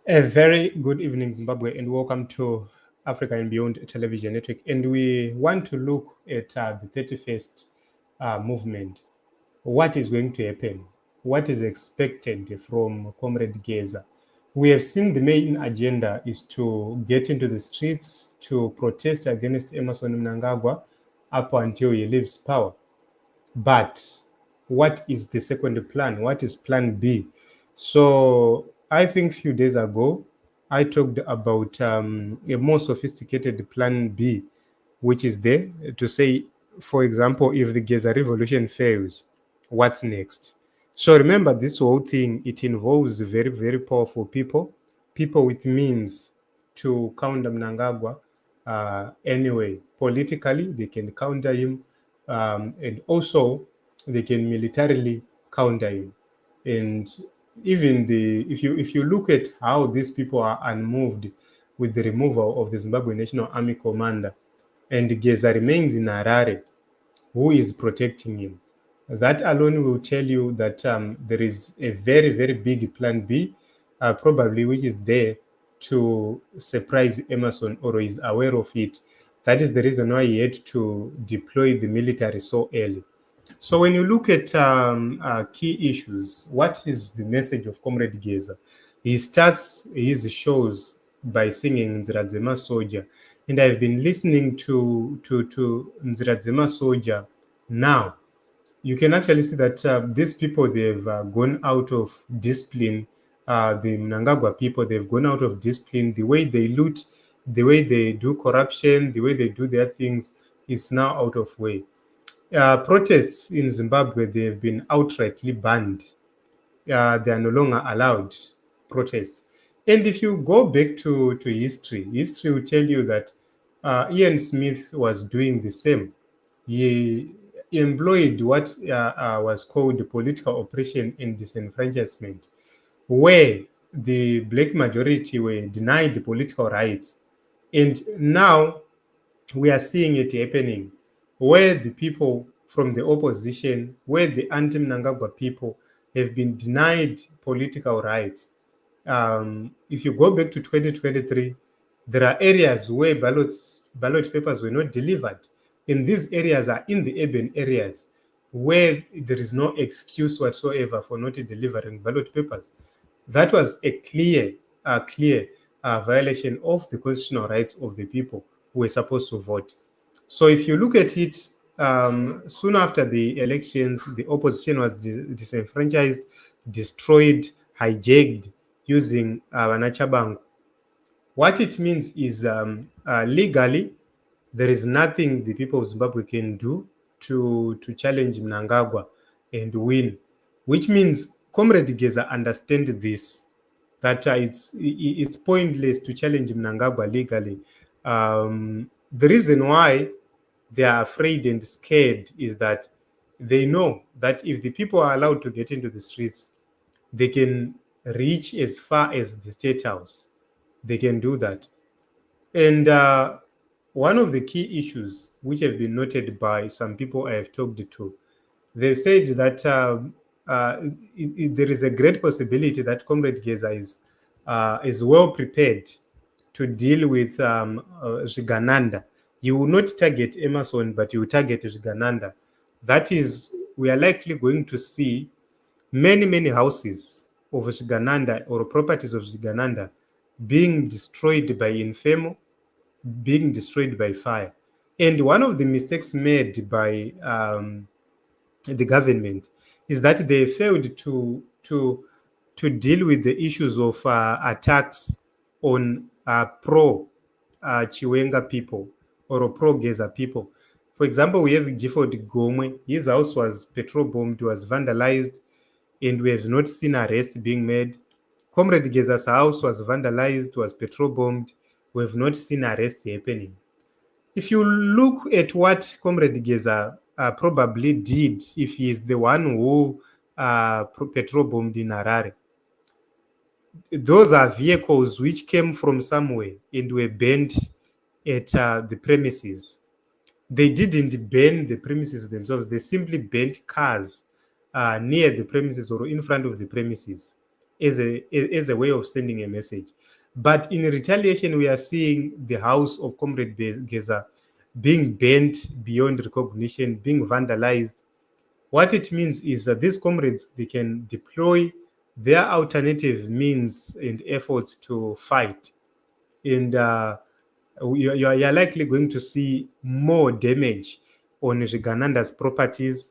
A very good evening, Zimbabwe, and welcome to Africa and Beyond Television Network. And we want to look at the 31st movement. What is going to happen? What is expected from Comrade Geza? We have seen the main agenda is to get into the streets to protest against Emerson Mnangagwa up until he leaves power. But what is the second plan? What is plan B? So I think a few days ago, I talked about a more sophisticated plan B, which is there to say, for example, if the Geza revolution fails, what's next? So remember, this whole thing, it involves very, very powerful people with means to counter Mnangagwa. Anyway, politically, they can counter him, and also they can militarily counter him. And even if you look at how these people are unmoved with the removal of the Zimbabwe National Army commander, and Geza remains in Harare, who is protecting him? That alone will tell you that there is a very, very big plan B, probably, which is there to surprise Emerson, or is aware of it. That is the reason why he had to deploy the military so early. So when you look at key issues, what is the message of Comrade Geza? He starts his shows by singing Nziradzema Soldier. And I've been listening to Nziradzema Soldier now. You can actually see that these people, they've gone out of discipline. The Mnangagwa people, they've gone out of discipline. The way they loot, the way they do corruption, the way they do their things is now out of way. Protests in Zimbabwe, they have been outrightly banned. They are no longer allowed protests. And if you go back to history will tell you that Ian Smith was doing the same. He employed what was called political oppression and disenfranchisement, where the black majority were denied political rights. And now we are seeing it happening, where the people from the opposition, where the anti-Mnangagwa people have been denied political rights. If you go back to 2023, there are areas where ballot papers were not delivered. And these areas are in the urban areas where there is no excuse whatsoever for not delivering ballot papers. That was a clear violation of the constitutional rights of the people who were supposed to vote. So if you look at it, soon after the elections, the opposition was disenfranchised, destroyed, hijacked using Wanachabangu. What it means is legally, there is nothing the people of Zimbabwe can do to challenge Mnangagwa and win, which means Comrade Geza understands this, that it's pointless to challenge Mnangagwa legally. The reason why they are afraid and scared is that they know that if the people are allowed to get into the streets, they can reach as far as the State House. They can do that. And one of the key issues which have been noted by some people I have talked to, they've said that there is a great possibility that Comrade Geza is well prepared to deal with Zvigananda. He will not target Emerson, but he will target Zvigananda. That is, we are likely going to see many houses of Zvigananda or properties of Zvigananda being destroyed by Infemo, being destroyed by fire. And one of the mistakes made by the government is that they failed to deal with the issues of attacks on pro Chiwenga people or pro Geza people. For example, we have Gifford Gomwe. His house was petrol bombed, was vandalized, and we have not seen arrests being made. Comrade Geza's house was vandalized, was petrol bombed. We have not seen arrests happening. If you look at what Comrade Geza probably did, if he is the one who petrol bombed in Harare, those are vehicles which came from somewhere and were burned at the premises. They didn't burn the premises themselves. They simply burnt cars near the premises or in front of the premises. as a way of sending a message. But in retaliation, we are seeing the house of Comrade Geza being bent beyond recognition, being vandalized. What it means is that these comrades, they can deploy their alternative means and efforts to fight. And you're likely going to see more damage on Zigananda's properties,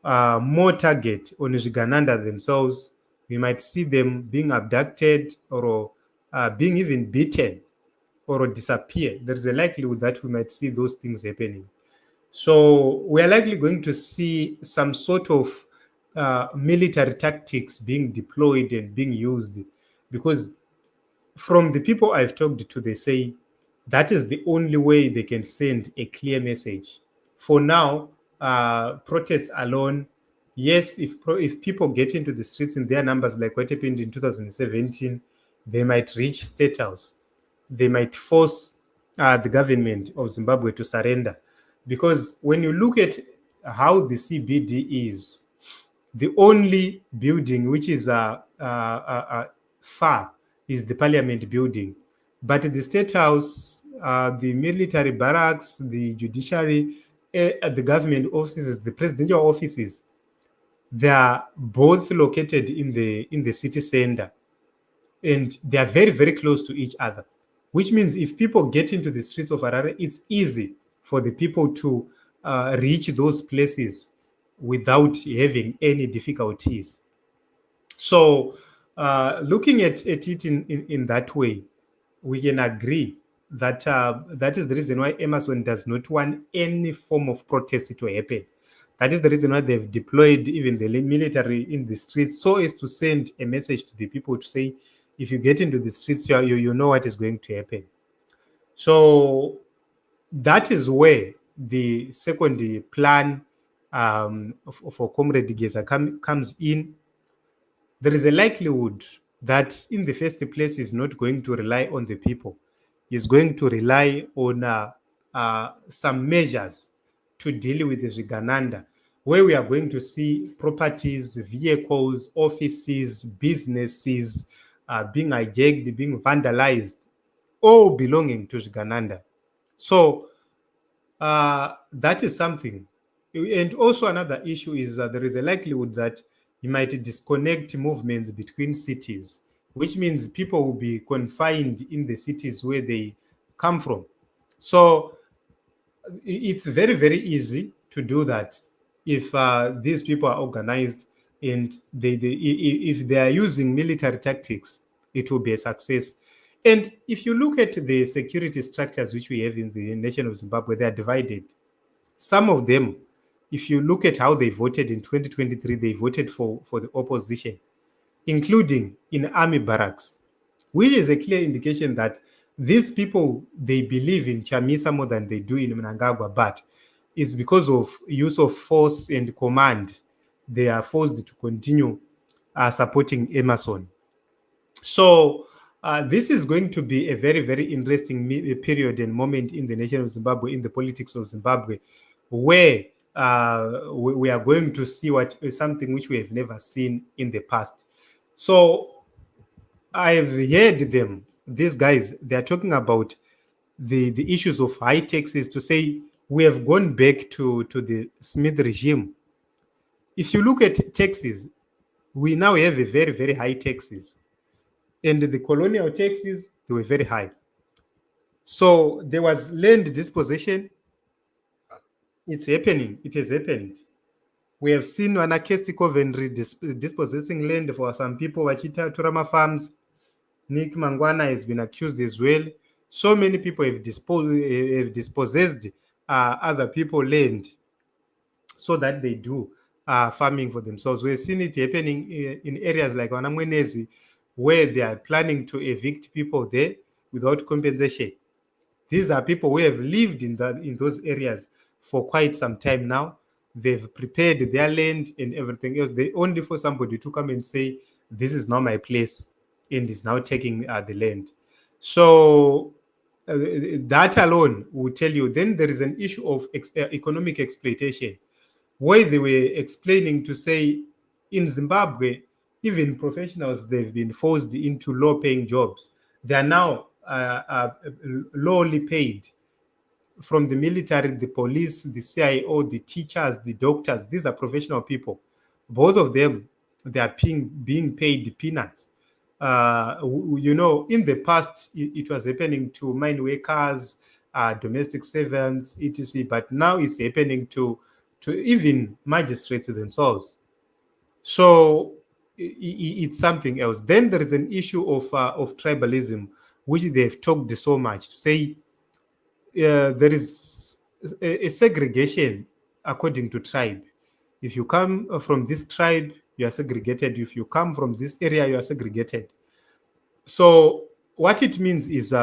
more target on Zigananda themselves. We might see them being abducted or being even beaten or disappear. There is a likelihood that we might see those things happening. So we are likely going to see some sort of military tactics being deployed and being used, because from the people I've talked to, they say that is the only way they can send a clear message. For now, protests alone, yes, if people get into the streets in their numbers like what happened in 2017, they might reach State House. They might force the government of Zimbabwe to surrender. Because when you look at how the CBD is, the only building which is far is the Parliament building. But the State House, the military barracks, the judiciary, the government offices, the presidential offices, they are both located in the city center, and they are very, very close to each other, which means if people get into the streets of Harare, it's easy for the people to reach those places without having any difficulties. So looking at it in that way, we can agree that that is the reason why Emerson does not want any form of protest to happen. That is the reason why they've deployed even the military in the streets, so as to send a message to the people to say, if you get into the streets, you know what is going to happen. So that is where the second plan for Comrade Geza comes in. There is a likelihood that in the first place he's not going to rely on the people. He's going to rely on some measures to deal with the Zigananda, where we are going to see properties, vehicles, offices, businesses being hijacked, being vandalized, all belonging to Zigananda. So that is something. And also another issue is that there is a likelihood that you might disconnect movements between cities, which means people will be confined in the cities where they come from. So it's very, very easy to do that if these people are organized and if they are using military tactics, it will be a success. And if you look at the security structures which we have in the nation of Zimbabwe, they are divided. Some of them, if you look at how they voted in 2023, they voted for the opposition, including in army barracks, which is a clear indication that these people, they believe in Chamisa more than they do in Mnangagwa, but it's because of use of force and command, they are forced to continue supporting Emerson. So this is going to be a very, very interesting period and moment in the nation of Zimbabwe, in the politics of Zimbabwe, where we are going to see what something which we have never seen in the past. So I've heard them, these guys, they're talking about the issues of high taxes, to say we have gone back to the Smith regime. If you look at taxes, we now have a very, very high taxes. And the colonial taxes, they were very high. So there was land dispossession. It's happening. It has happened. We have seen Wanakesti Coventry dispossessing land for some people. Wachita Turama Farms. Nick Mangwana has been accused as well. So many people have dispossessed other people land so that they do farming for themselves. We've seen it happening in areas like Wanamwenezi, where they are planning to evict people there without compensation. These are people who have lived in those areas for quite some time now. They've prepared their land and everything else. They only for somebody to come and say, this is not my place, and is now taking the land. So that alone will tell you. Then there is an issue of economic exploitation, where they were explaining to say, in Zimbabwe, even professionals, they've been forced into low-paying jobs. They are now lowly paid, from the military, the police, the CIO, the teachers, the doctors. These are professional people. Both of them, they are being paid peanuts. In the past, it was happening to mine workers, domestic servants, etc. But now it's happening to even magistrates themselves. So it's something else. Then there is an issue of tribalism, which they've talked so much, to say there is a segregation according to tribe. If you come from this tribe, you are segregated. If you come from this area, you are segregated. So what it means is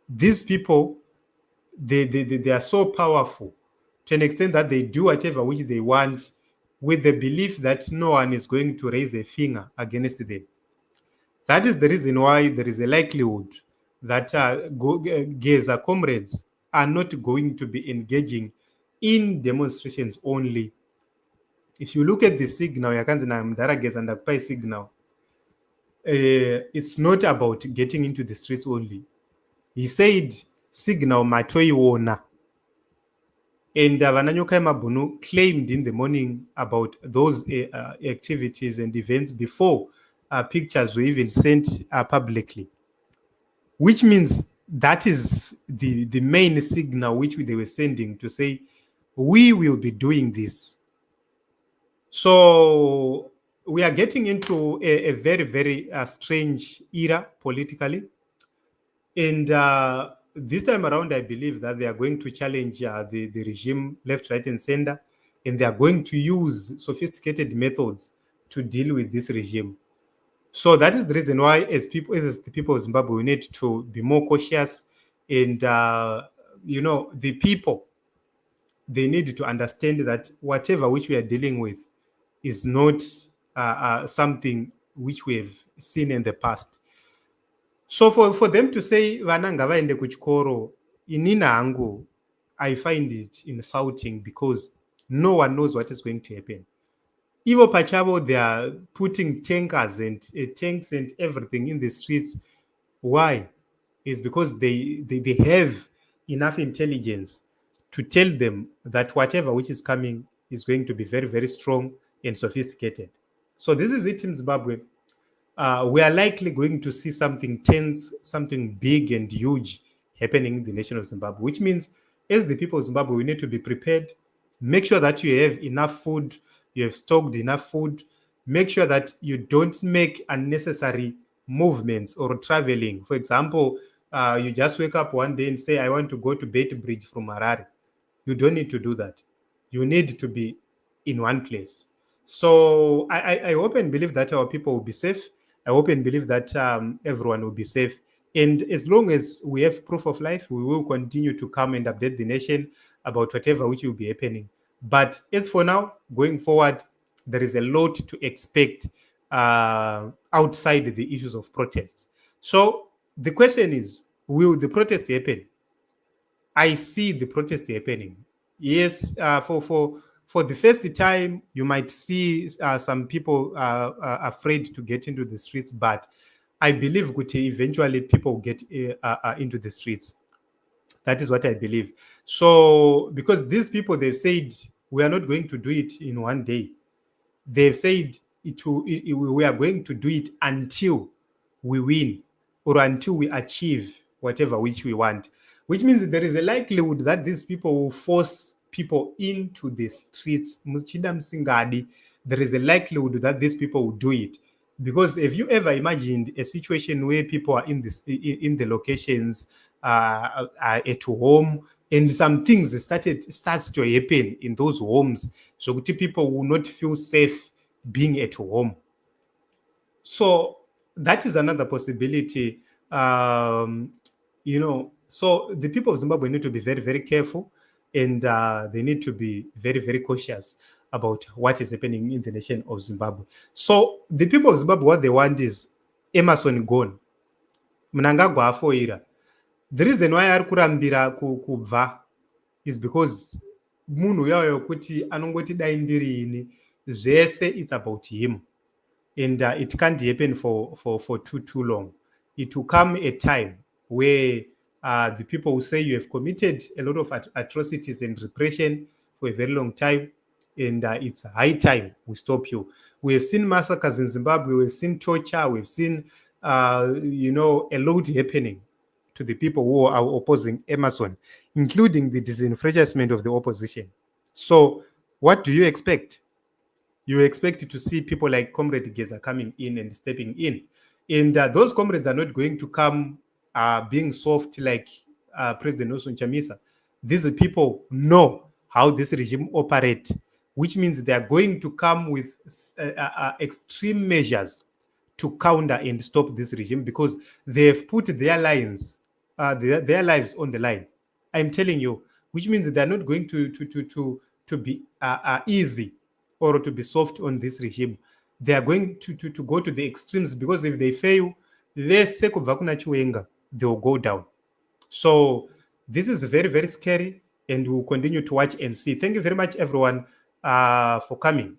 these people, they are so powerful to an extent that they do whatever which they want, with the belief that no one is going to raise a finger against them. That is the reason why there is a likelihood that Geza comrades are not going to be engaging in demonstrations only. If you look at the signal, yakanzi na Mdara Geza ndakupai signal, it's not about getting into the streets only. He said signal matoiona. And Vananyoka Mabunu claimed in the morning about those activities and events before pictures were even sent publicly, which means that is the main signal which they were sending to say, we will be doing this. So we are getting into a very, very strange era politically. And this time around, I believe that they are going to challenge the regime left, right, and center, and they are going to use sophisticated methods to deal with this regime. So that is the reason why, as the people of Zimbabwe, we need to be more cautious. And, the people, they need to understand that whatever which we are dealing with is not something which we have seen in the past. So for them to say vana ngavaende kuchikoro, inini hangu, I find it insulting, because no one knows what is going to happen. Ivo pachavo, they are putting tankers and tanks and everything in the streets. Why? Is because they have enough intelligence to tell them that whatever which is coming is going to be very, very strong and sophisticated. So this is it in Zimbabwe. We are likely going to see something tense, something big and huge happening in the nation of Zimbabwe, which means, as the people of Zimbabwe, we need to be prepared. Make sure that you have enough food, you have stocked enough food. Make sure that you don't make unnecessary movements or traveling. For example, you just wake up one day and say, I want to go to Beit Bridge from Harare. You don't need to do that. You need to be in one place. So I hope and believe that our people will be safe. I hope and believe that everyone will be safe. And as long as we have proof of life, we will continue to come and update the nation about whatever which will be happening. But as for now, going forward, there is a lot to expect outside the issues of protests. So the question is, will the protest happen? I see the protest happening. Yes, for the first time, you might see some people afraid to get into the streets, but I believe Guti, eventually people get into the streets. That is what I believe. So, because these people, they've said, we are not going to do it in one day. They've said we are going to do it until we win, or until we achieve whatever which we want, which means there is a likelihood that these people will force people into the streets. There is a likelihood that these people will do it. Because if you ever imagined a situation where people are in the locations at home, and some things starts to happen in those homes, so people will not feel safe being at home. So that is another possibility. So the people of Zimbabwe need to be very, very careful, and they need to be very, very cautious about what is happening in the nation of Zimbabwe. So the people of Zimbabwe, what they want is Emerson gone. Mnangagwa afoira. The reason why ari kurambira kubva is because munhu uyayo kuti anongoti dai ndiri ini, zvese it's about him. and it can't happen for too long. It will come a time where the people who say you have committed a lot of atrocities and repression for a very long time, and it's high time we stop you. We have seen massacres in Zimbabwe. We've seen torture. We've seen, a lot happening to the people who are opposing Emerson, including the disenfranchisement of the opposition. So, what do you expect? You expect to see people like Comrade Geza coming in and stepping in. And those comrades are not going to come being soft like President Nelson Chamisa. These people know how this regime operates, which means they are going to come with extreme measures to counter and stop this regime because they have put their their lives on the line. I'm telling you, which means they're not going to be easy or to be soft on this regime. They are going to go to the extremes because if they fail, they will go down. So this is very, very scary, and we'll continue to watch and see. Thank you very much, everyone, for coming.